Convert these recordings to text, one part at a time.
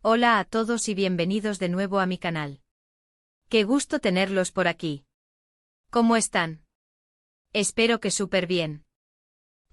Hola a todos y bienvenidos de nuevo a mi canal. Qué gusto tenerlos por aquí. ¿Cómo están? Espero que súper bien.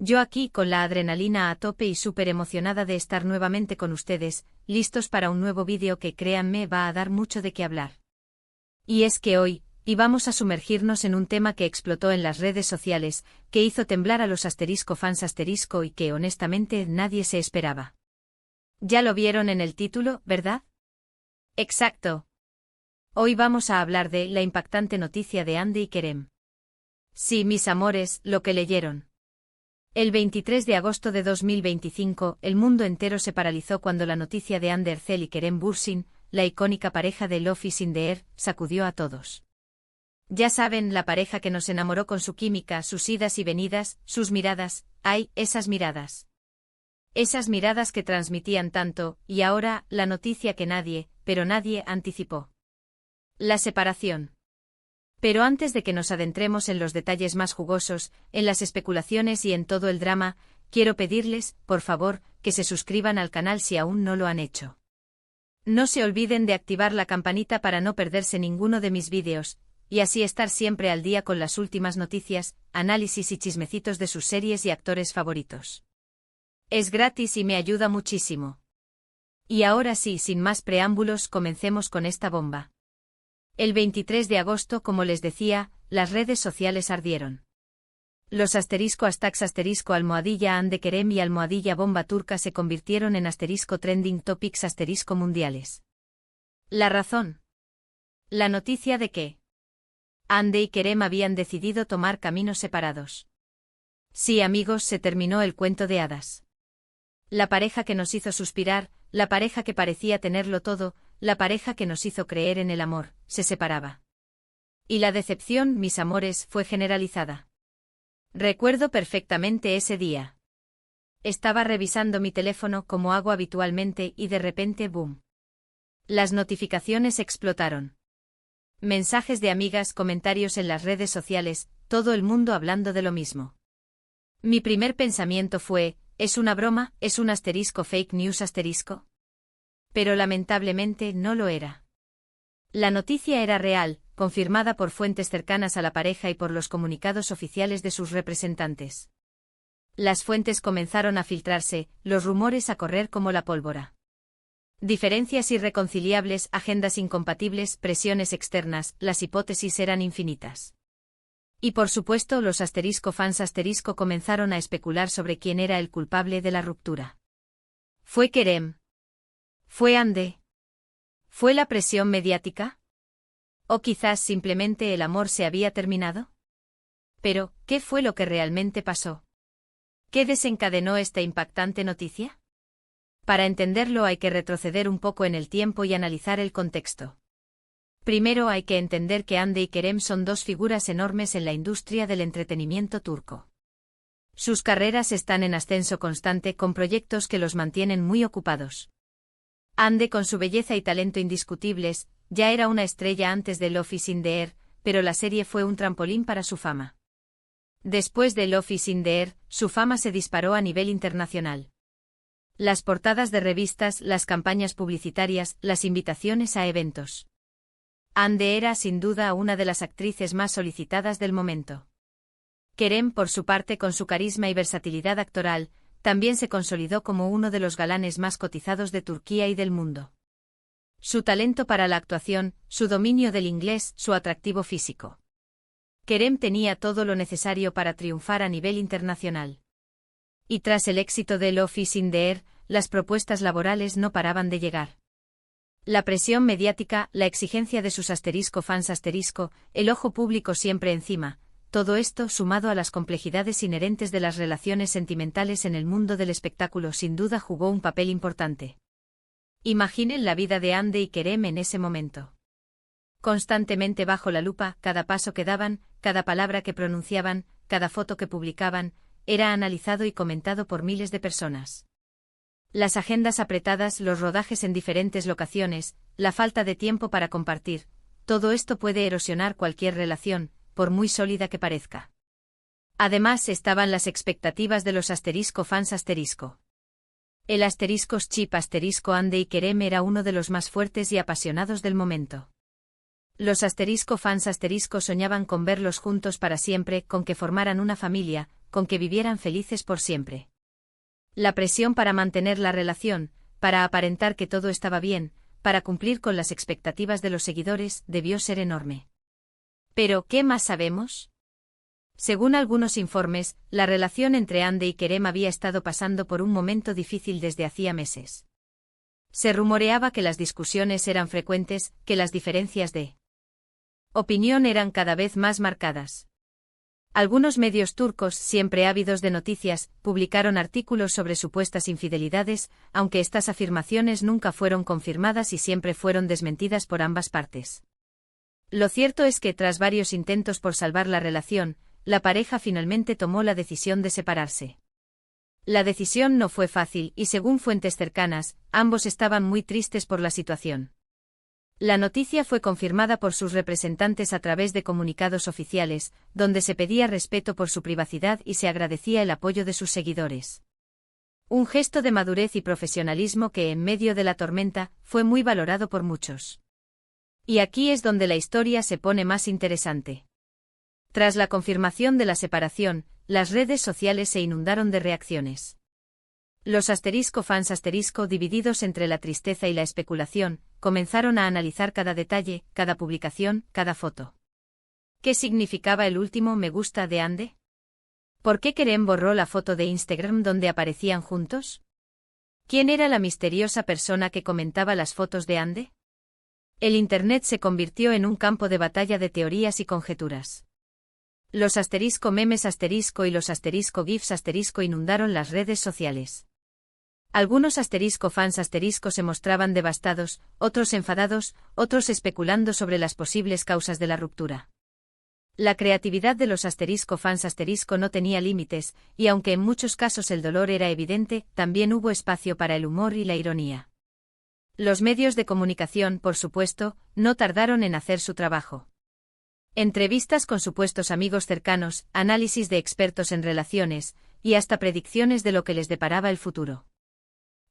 Yo aquí con la adrenalina a tope y súper emocionada de estar nuevamente con ustedes, listos para un nuevo vídeo que créanme va a dar mucho de qué hablar. Y es que hoy, vamos a sumergirnos en un tema que explotó en las redes sociales, que hizo temblar a los fans y que honestamente nadie se esperaba. Ya lo vieron en el título, ¿verdad? Exacto. Hoy vamos a hablar de la impactante noticia de Hande y Kerem. Sí, mis amores, lo que leyeron. El 23 de agosto de 2025, el mundo entero se paralizó cuando la noticia de Hande Erçel y Kerem Bürsin, la icónica pareja de Love is in the Air, sacudió a todos. Ya saben, la pareja que nos enamoró con su química, sus idas y venidas, sus miradas, ¡ay, esas miradas! Esas miradas que transmitían tanto, y ahora, la noticia que nadie, pero nadie anticipó. La separación. Pero antes de que nos adentremos en los detalles más jugosos, en las especulaciones y en todo el drama, quiero pedirles, por favor, que se suscriban al canal si aún no lo han hecho. No se olviden de activar la campanita para no perderse ninguno de mis vídeos, y así estar siempre al día con las últimas noticias, análisis y chismecitos de sus series y actores favoritos. Es gratis y me ayuda muchísimo. Y ahora sí, sin más preámbulos, comencemos con esta bomba. El 23 de agosto, como les decía, las redes sociales ardieron. Los *almohadilla Hande Kerem y *bomba turca se convirtieron en *trending topics mundiales. ¿La razón? La noticia de que Hande y Kerem habían decidido tomar caminos separados. Sí, amigos, se terminó el cuento de hadas. La pareja que nos hizo suspirar, la pareja que parecía tenerlo todo, la pareja que nos hizo creer en el amor, se separaba. Y la decepción, mis amores, fue generalizada. Recuerdo perfectamente ese día. Estaba revisando mi teléfono como hago habitualmente y de repente, ¡boom! Las notificaciones explotaron. Mensajes de amigas, comentarios en las redes sociales, todo el mundo hablando de lo mismo. Mi primer pensamiento fue, ¿es una broma? ¿Es un fake news? Pero lamentablemente no lo era. La noticia era real, confirmada por fuentes cercanas a la pareja y por los comunicados oficiales de sus representantes. Las fuentes comenzaron a filtrarse, los rumores a correr como la pólvora. Diferencias irreconciliables, agendas incompatibles, presiones externas, las hipótesis eran infinitas. Y por supuesto los fans comenzaron a especular sobre quién era el culpable de la ruptura. ¿Fue Kerem? ¿Fue Hande? ¿Fue la presión mediática? ¿O quizás simplemente el amor se había terminado? Pero, ¿qué fue lo que realmente pasó? ¿Qué desencadenó esta impactante noticia? Para entenderlo hay que retroceder un poco en el tiempo y analizar el contexto. Primero hay que entender que Hande y Kerem son dos figuras enormes en la industria del entretenimiento turco. Sus carreras están en ascenso constante con proyectos que los mantienen muy ocupados. Hande, con su belleza y talento indiscutibles, ya era una estrella antes de Love is in the Air, pero la serie fue un trampolín para su fama. Después de Love is in the Air, su fama se disparó a nivel internacional. Las portadas de revistas, las campañas publicitarias, las invitaciones a eventos. Hande era sin duda una de las actrices más solicitadas del momento. Kerem, por su parte, con su carisma y versatilidad actoral, también se consolidó como uno de los galanes más cotizados de Turquía y del mundo. Su talento para la actuación, su dominio del inglés, su atractivo físico. Kerem tenía todo lo necesario para triunfar a nivel internacional. Y tras el éxito de Love is in the Air, las propuestas laborales no paraban de llegar. La presión mediática, la exigencia de sus fans, el ojo público siempre encima, todo esto sumado a las complejidades inherentes de las relaciones sentimentales en el mundo del espectáculo sin duda jugó un papel importante. Imaginen la vida de Hande y Kerem en ese momento. Constantemente bajo la lupa, cada paso que daban, cada palabra que pronunciaban, cada foto que publicaban, era analizado y comentado por miles de personas. Las agendas apretadas, los rodajes en diferentes locaciones, la falta de tiempo para compartir, todo esto puede erosionar cualquier relación, por muy sólida que parezca. Además estaban las expectativas de los fans. El *chip *Ande y Kerem era uno de los más fuertes y apasionados del momento. Los *fans soñaban con verlos juntos para siempre, con que formaran una familia, con que vivieran felices por siempre. La presión para mantener la relación, para aparentar que todo estaba bien, para cumplir con las expectativas de los seguidores, debió ser enorme. Pero, ¿qué más sabemos? Según algunos informes, la relación entre Ande y Kerem había estado pasando por un momento difícil desde hacía meses. Se rumoreaba que las discusiones eran frecuentes, que las diferencias de opinión eran cada vez más marcadas. Algunos medios turcos, siempre ávidos de noticias, publicaron artículos sobre supuestas infidelidades, aunque estas afirmaciones nunca fueron confirmadas y siempre fueron desmentidas por ambas partes. Lo cierto es que tras varios intentos por salvar la relación, la pareja finalmente tomó la decisión de separarse. La decisión no fue fácil y según fuentes cercanas, ambos estaban muy tristes por la situación. La noticia fue confirmada por sus representantes a través de comunicados oficiales, donde se pedía respeto por su privacidad y se agradecía el apoyo de sus seguidores. Un gesto de madurez y profesionalismo que, en medio de la tormenta, fue muy valorado por muchos. Y aquí es donde la historia se pone más interesante. Tras la confirmación de la separación, las redes sociales se inundaron de reacciones. Los fans divididos entre la tristeza y la especulación, comenzaron a analizar cada detalle, cada publicación, cada foto. ¿Qué significaba el último me gusta de Ande? ¿Por qué Kerem borró la foto de Instagram donde aparecían juntos? ¿Quién era la misteriosa persona que comentaba las fotos de Ande? El Internet se convirtió en un campo de batalla de teorías y conjeturas. Los memes y los gifs inundaron las redes sociales. Algunos fans se mostraban devastados, otros enfadados, otros especulando sobre las posibles causas de la ruptura. La creatividad de los fans no tenía límites, y aunque en muchos casos el dolor era evidente, también hubo espacio para el humor y la ironía. Los medios de comunicación, por supuesto, no tardaron en hacer su trabajo. Entrevistas con supuestos amigos cercanos, análisis de expertos en relaciones, y hasta predicciones de lo que les deparaba el futuro.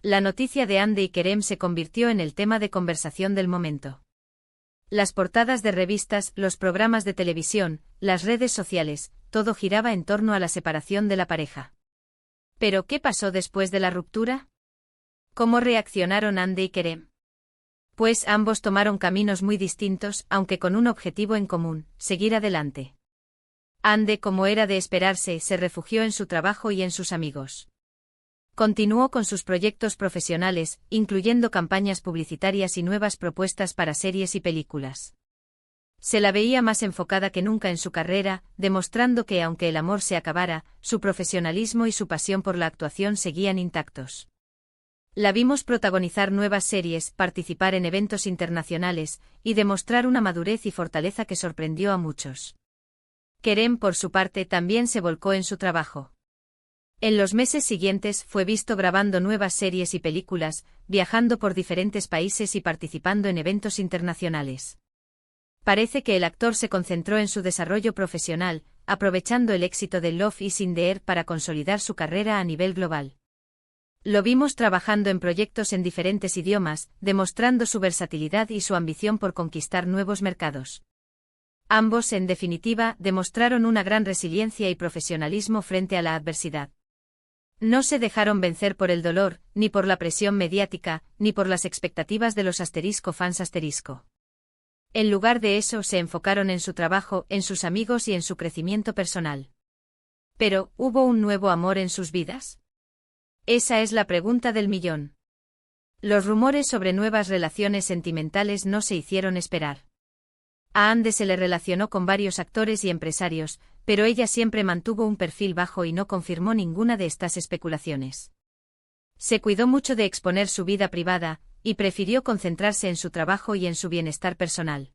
La noticia de Ande y Kerem se convirtió en el tema de conversación del momento. Las portadas de revistas, los programas de televisión, las redes sociales, todo giraba en torno a la separación de la pareja. ¿Pero qué pasó después de la ruptura? ¿Cómo reaccionaron Ande y Kerem? Pues ambos tomaron caminos muy distintos, aunque con un objetivo en común: seguir adelante. Ande, como era de esperarse, se refugió en su trabajo y en sus amigos. Continuó con sus proyectos profesionales, incluyendo campañas publicitarias y nuevas propuestas para series y películas. Se la veía más enfocada que nunca en su carrera, demostrando que aunque el amor se acabara, su profesionalismo y su pasión por la actuación seguían intactos. La vimos protagonizar nuevas series, participar en eventos internacionales, y demostrar una madurez y fortaleza que sorprendió a muchos. Kerem, por su parte, también se volcó en su trabajo. En los meses siguientes fue visto grabando nuevas series y películas, viajando por diferentes países y participando en eventos internacionales. Parece que el actor se concentró en su desarrollo profesional, aprovechando el éxito de Love is in the Air para consolidar su carrera a nivel global. Lo vimos trabajando en proyectos en diferentes idiomas, demostrando su versatilidad y su ambición por conquistar nuevos mercados. Ambos, en definitiva, demostraron una gran resiliencia y profesionalismo frente a la adversidad. No se dejaron vencer por el dolor, ni por la presión mediática, ni por las expectativas de los fans. En lugar de eso, se enfocaron en su trabajo, en sus amigos y en su crecimiento personal. Pero, ¿hubo un nuevo amor en sus vidas? Esa es la pregunta del millón. Los rumores sobre nuevas relaciones sentimentales no se hicieron esperar. A Ande se le relacionó con varios actores y empresarios, pero ella siempre mantuvo un perfil bajo y no confirmó ninguna de estas especulaciones. Se cuidó mucho de exponer su vida privada, y prefirió concentrarse en su trabajo y en su bienestar personal.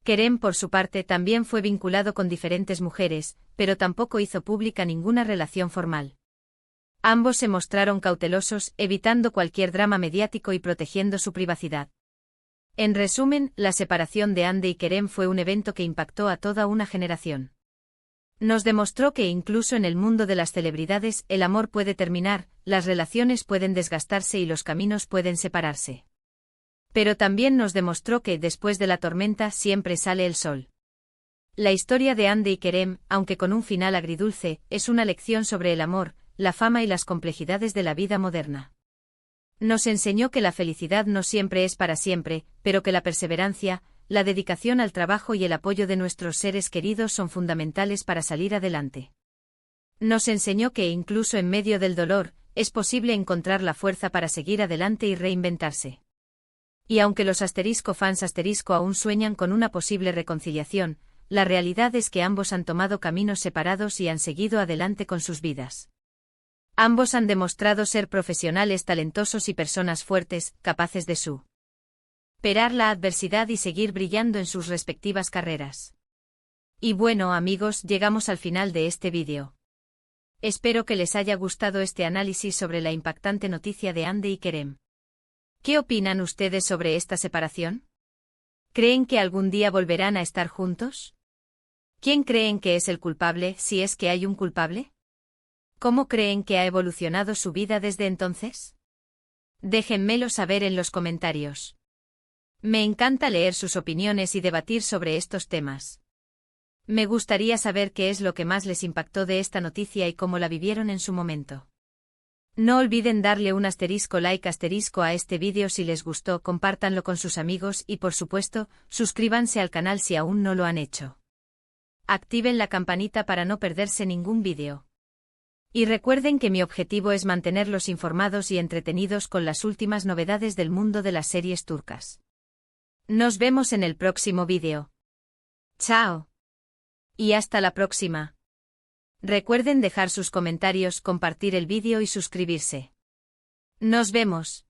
Kerem, por su parte, también fue vinculado con diferentes mujeres, pero tampoco hizo pública ninguna relación formal. Ambos se mostraron cautelosos, evitando cualquier drama mediático y protegiendo su privacidad. En resumen, la separación de Ande y Kerem fue un evento que impactó a toda una generación. Nos demostró que incluso en el mundo de las celebridades el amor puede terminar, las relaciones pueden desgastarse y los caminos pueden separarse. Pero también nos demostró que después de la tormenta siempre sale el sol. La historia de Hande y Kerem, aunque con un final agridulce, es una lección sobre el amor, la fama y las complejidades de la vida moderna. Nos enseñó que la felicidad no siempre es para siempre, pero que la perseverancia, la dedicación al trabajo y el apoyo de nuestros seres queridos son fundamentales para salir adelante. Nos enseñó que incluso en medio del dolor, es posible encontrar la fuerza para seguir adelante y reinventarse. Y aunque los fans aún sueñan con una posible reconciliación, la realidad es que ambos han tomado caminos separados y han seguido adelante con sus vidas. Ambos han demostrado ser profesionales talentosos y personas fuertes, capaces de superar la adversidad y seguir brillando en sus respectivas carreras. Y bueno amigos, llegamos al final de este vídeo. Espero que les haya gustado este análisis sobre la impactante noticia de Hande y Kerem. ¿Qué opinan ustedes sobre esta separación? ¿Creen que algún día volverán a estar juntos? ¿Quién creen que es el culpable, si es que hay un culpable? ¿Cómo creen que ha evolucionado su vida desde entonces? Déjenmelo saber en los comentarios. Me encanta leer sus opiniones y debatir sobre estos temas. Me gustaría saber qué es lo que más les impactó de esta noticia y cómo la vivieron en su momento. No olviden darle un like a este vídeo si les gustó, compártanlo con sus amigos y por supuesto, suscríbanse al canal si aún no lo han hecho. Activen la campanita para no perderse ningún vídeo. Y recuerden que mi objetivo es mantenerlos informados y entretenidos con las últimas novedades del mundo de las series turcas. Nos vemos en el próximo vídeo. Chao. Y hasta la próxima. Recuerden dejar sus comentarios, compartir el vídeo y suscribirse. Nos vemos.